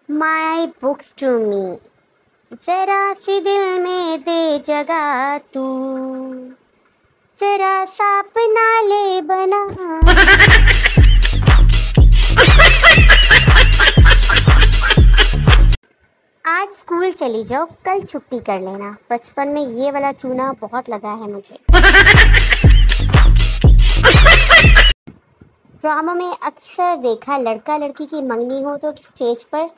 My books to me, जरा सी दिल में दे जगह तू, जरा सा अपना ले बना। आज स्कूल चली जाओ, कल छुट्टी कर लेना। बचपन में ये वाला चूना बहुत लगा है मुझे। ड्रामा में अक्सर देखा, लड़का लड़की की मंगनी हो तो स्टेज पर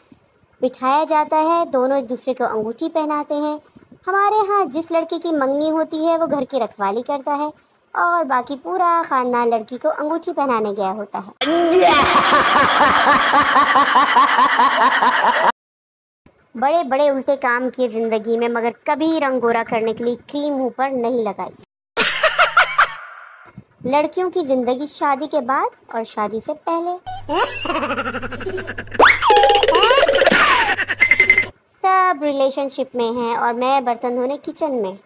बिठाया जाता है, दोनों एक दूसरे को अंगूठी पहनाते हैं। हमारे यहाँ जिस लड़की की मंगनी होती है वो घर की रखवाली करता है और बाकी पूरा खानदान लड़की को अंगूठी पहनाने गया होता है। बड़े बड़े उल्टे काम किए जिंदगी में, मगर कभी रंग गोरा करने के लिए क्रीम मुंह पर नहीं लगाई। लड़कियों की जिंदगी शादी के बाद और शादी से पहले। सब रिलेशनशिप में हैं और मैं बर्तन धोने किचन में।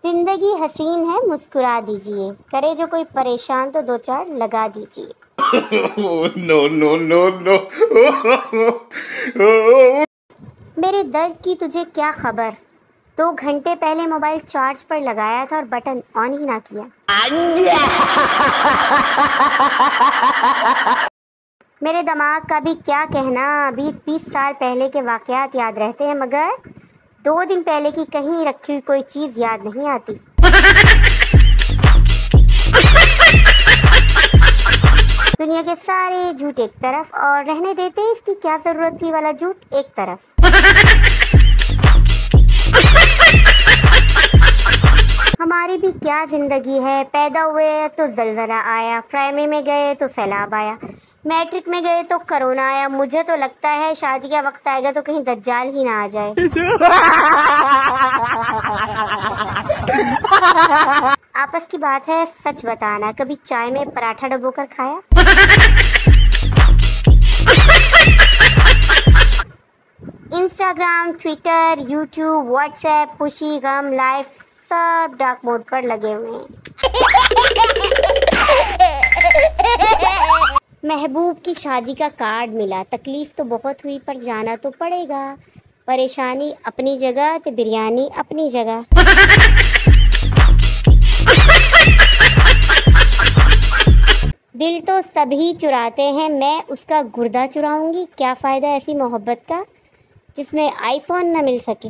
जिंदगी हसीन है, मुस्कुरा दीजिए, करे जो कोई परेशान तो दो चार लगा दीजिए। No no no no. मेरे दर्द की तुझे क्या खबर, 2 घंटे पहले मोबाइल चार्ज पर लगाया था और बटन ऑन ही ना किया। मेरे दिमाग का भी क्या कहना, 20-20 साल पहले के वाकयात याद रहते हैं मगर 2 दिन पहले की कहीं रखी हुई कोई चीज़ याद नहीं आती। दुनिया के सारे झूठ एक तरफ और रहने देते इसकी क्या ज़रूरत थी वाला झूठ एक तरफ। हमारी भी क्या ज़िंदगी है, पैदा हुए तो ज़लज़ला आया, प्राइमरी में गए तो सैलाब आया, मैट्रिक में गए तो कोरोना आया। मुझे तो लगता है शादी का वक्त आएगा तो कहीं दज्जाल ही ना आ जाए। आपस की बात है, सच बताना, कभी चाय में पराठा डुबोकर खाया? इंस्टाग्राम, ट्विटर, यूट्यूब, व्हाट्सएप, खुशी गम लाइफ सब डार्क मोड पर लगे हुए हैं। महबूब की शादी का कार्ड मिला, तकलीफ तो बहुत हुई पर जाना तो पड़ेगा। परेशानी अपनी जगह तो बिरयानी अपनी जगह। दिल तो सभी चुराते हैं, मैं उसका गुर्दा चुराऊंगी। क्या फ़ायदा ऐसी मोहब्बत का जिसमें आईफोन न मिल सके।